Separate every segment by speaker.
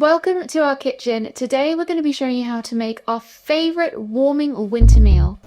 Speaker 1: Welcome to our kitchen. Today we're going to be showing you how to make our favourite warming winter meal.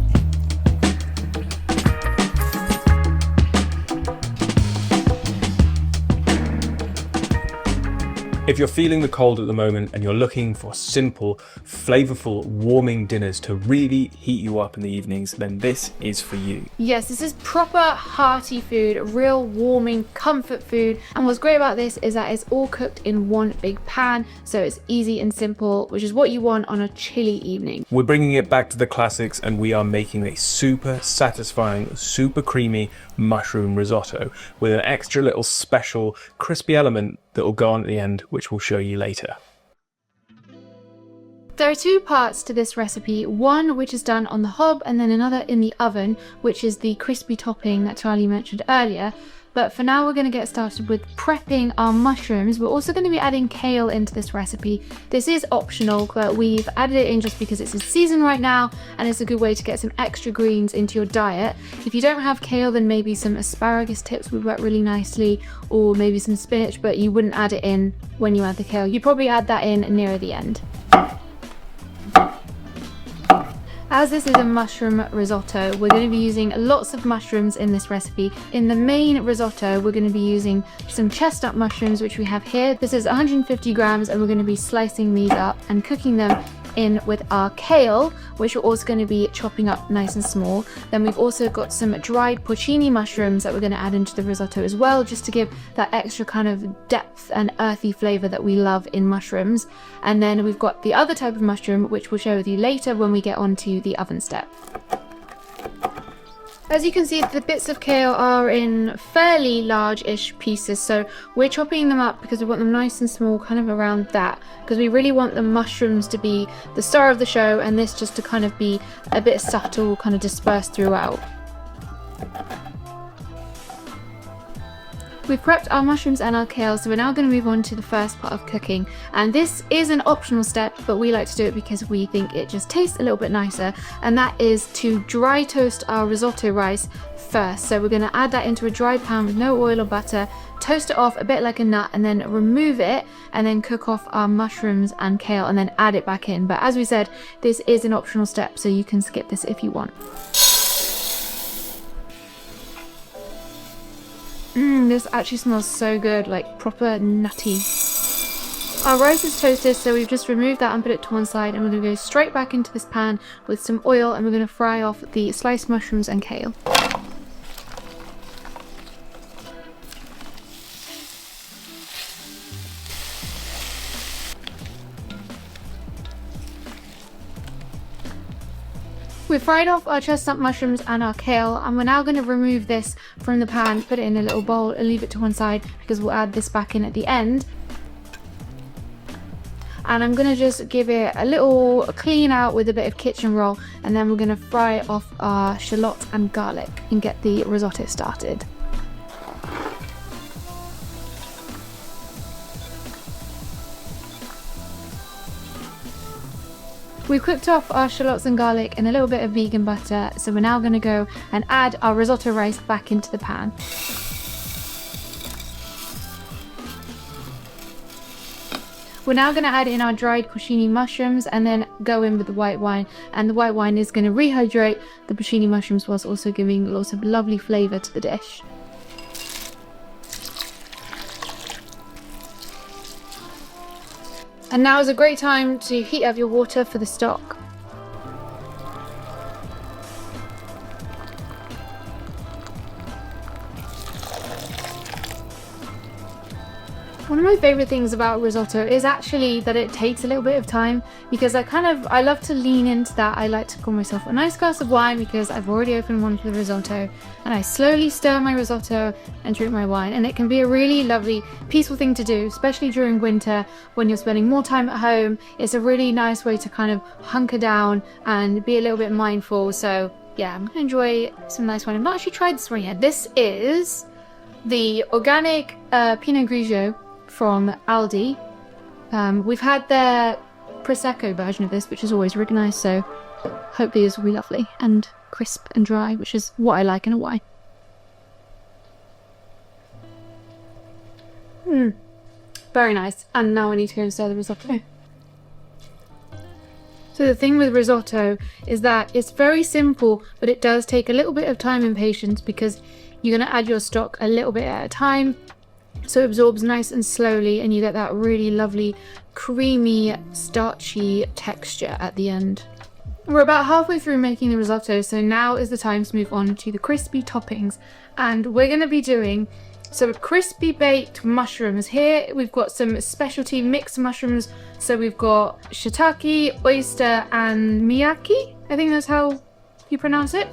Speaker 2: If you're feeling the cold at the moment and you're looking for simple, flavourful, warming dinners to really heat you up in the evenings, then this is for you.
Speaker 1: Yes, this is proper hearty food, real warming comfort food. And what's great about this is that it's all cooked in one big pan, so it's easy and simple, which is what you want on a chilly evening.
Speaker 2: We're bringing it back to the classics and we are making a super satisfying, super creamy mushroom risotto with an extra little special crispy element that will go on at the end, which we'll show you later.
Speaker 1: There are two parts to this recipe, one which is done on the hob and then another in the oven, which is the crispy topping that Charlie mentioned earlier. But for now we're going to get started with prepping our mushrooms. We're also going to be adding kale into this recipe. This is optional, but we've added it in just because it's in season right now and it's a good way to get some extra greens into your diet. If you don't have kale, then maybe some asparagus tips would work really nicely, or maybe some spinach, but you wouldn't add it in when you add the kale. You'd probably add that in nearer the end. As this is a mushroom risotto, we're going to be using lots of mushrooms in this recipe. In the main risotto, we're going to be using some chestnut mushrooms, which we have here. This is 150 grams, and we're going to be slicing these up and cooking them in with our kale, which we're also going to be chopping up nice and small. Then we've also got some dried porcini mushrooms that we're going to add into the risotto as well, just to give that extra kind of depth and earthy flavour that we love in mushrooms. And then we've got the other type of mushroom, which we'll share with you later when we get onto the oven step. As you can see, the bits of kale are in fairly large-ish pieces, so we're chopping them up because we want them nice and small, kind of around that, because we really want the mushrooms to be the star of the show and this just to kind of be a bit subtle, kind of dispersed throughout. We've prepped our mushrooms and our kale, so we're now going to move on to the first part of cooking. And this is an optional step, but we like to do it because we think it just tastes a little bit nicer. And that is to dry toast our risotto rice first. So we're going to add that into a dry pan with no oil or butter, toast it off a bit like a nut, and then remove it, and then cook off our mushrooms and kale, and then add it back in. But as we said, this is an optional step, so you can skip this if you want. This actually smells so good, like proper nutty. Our rice is toasted, so we've just removed that and put it to one side, and we're going to go straight back into this pan with some oil, and we're going to fry off the sliced mushrooms and kale. We've fried off our chestnut mushrooms and our kale, and we're now going to remove this from the pan, put it in a little bowl and leave it to one side because we'll add this back in at the end. And I'm going to just give it a little clean out with a bit of kitchen roll, and then we're going to fry off our shallots and garlic and get the risotto started. We've cooked off our shallots and garlic and a little bit of vegan butter, so we're now going to go and add our risotto rice back into the pan. We're now going to add in our dried porcini mushrooms and then go in with the white wine, and the white wine is going to rehydrate the porcini mushrooms whilst also giving lots of lovely flavour to the dish. And now is a great time to heat up your water for the stock. One of my favourite things about risotto is actually that it takes a little bit of time, because I love to lean into that. I like to pour myself a nice glass of wine because I've already opened one for the risotto, and I slowly stir my risotto and drink my wine, and it can be a really lovely, peaceful thing to do, especially during winter when you're spending more time at home. It's a really nice way to kind of hunker down and be a little bit mindful. So yeah, I'm gonna enjoy some nice wine. I've not actually tried this one yet. This is the organic Pinot Grigio from Aldi. We've had their Prosecco version of this, which is always really nice, so hopefully this will be lovely and crisp and dry, which is what I like in a wine. Very nice. And now I need to go and stir the risotto. So the thing with risotto is that it's very simple, but it does take a little bit of time and patience because you're going to add your stock a little bit at a time, so it absorbs nice and slowly and you get that really lovely creamy starchy texture at the end. We're about halfway through making the risotto, so now is the time to move on to the crispy toppings, and we're going to be doing some crispy baked mushrooms. Here we've got some specialty mixed mushrooms, so we've got shiitake, oyster and miyaki, I think that's how you pronounce it.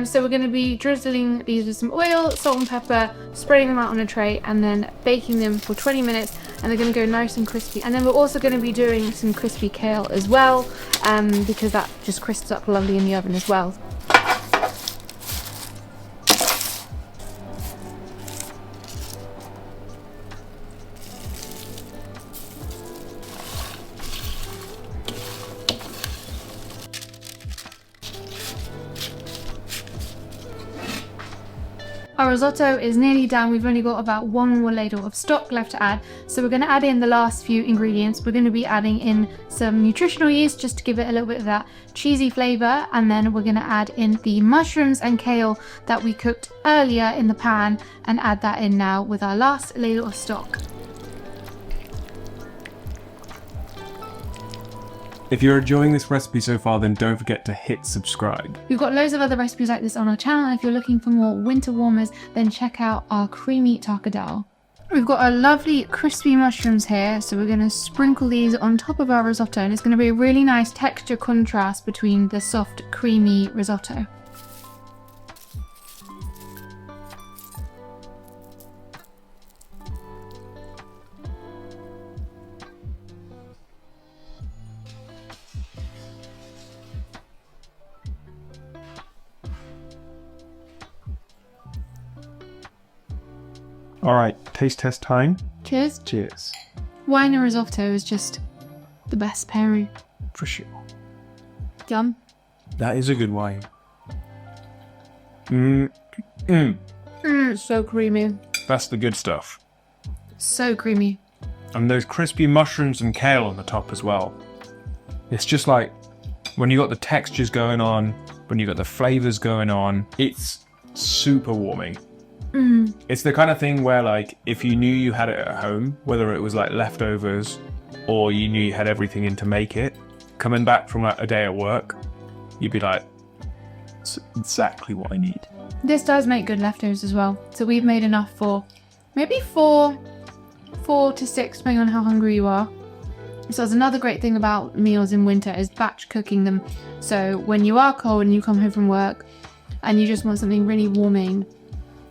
Speaker 1: So we're going to be drizzling these with some oil, salt and pepper, spreading them out on a tray and then baking them for 20 minutes, and they're going to go nice and crispy. And then we're also going to be doing some crispy kale as well, because that just crisps up lovely in the oven as well. Our risotto is nearly done. We've only got about 1 more ladle of stock left to add. So we're going to add in the last few ingredients. We're going to be adding in some nutritional yeast just to give it a little bit of that cheesy flavour. And then we're going to add in the mushrooms and kale that we cooked earlier in the pan and add that in now with our last ladle of stock.
Speaker 2: If you're enjoying this recipe so far, then don't forget to hit subscribe.
Speaker 1: We've got loads of other recipes like this on our channel, and if you're looking for more winter warmers, then check out our creamy taco. We've got our lovely crispy mushrooms here, so we're going to sprinkle these on top of our risotto, and it's going to be a really nice texture contrast between the soft, creamy risotto.
Speaker 2: All right, taste test time.
Speaker 1: Cheers.
Speaker 2: Cheers.
Speaker 1: Wine and risotto is just the best pairing.
Speaker 2: For sure.
Speaker 1: Yum.
Speaker 2: That is a good wine.
Speaker 1: So creamy.
Speaker 2: That's the good stuff.
Speaker 1: So creamy.
Speaker 2: And those crispy mushrooms and kale on the top as well. It's just like when you got the textures going on, when you got the flavors going on, it's super warming. It's the kind of thing where, like, if you knew you had it at home, whether it was like leftovers or you knew you had everything in to make it, coming back from like a day at work, you'd be like, it's exactly what I need.
Speaker 1: This does make good leftovers as well. So we've made enough for maybe four to six, depending on how hungry you are. So that's another great thing about meals in winter, is batch cooking them. So when you are cold and you come home from work and you just want something really warming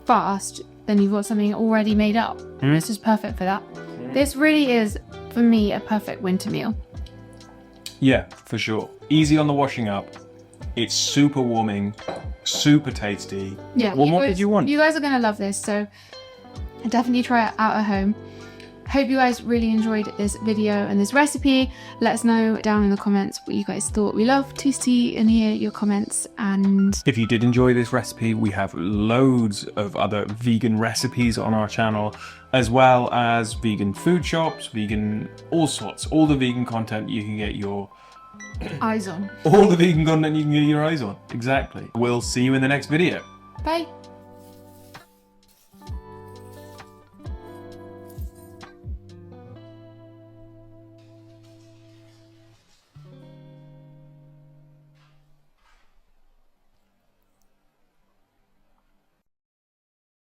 Speaker 1: fast, then you've got something already made up. This is perfect for that. This really is, for me, a perfect winter meal.
Speaker 2: Yeah, for sure. Easy on the washing up. It's super warming, super tasty.
Speaker 1: Yeah.
Speaker 2: Well, what did you want?
Speaker 1: You guys are going to love this, so definitely try it out at home. Hope you guys really enjoyed this video and this recipe. Let us know down in the comments what you guys thought. We love to see and hear your comments. And
Speaker 2: if you did enjoy this recipe, we have loads of other vegan recipes on our channel, as well as vegan food shops, vegan all sorts, all the vegan content you can get your
Speaker 1: eyes on.
Speaker 2: All the vegan content you can get your eyes on. Exactly. We'll see you in the next video.
Speaker 1: Bye.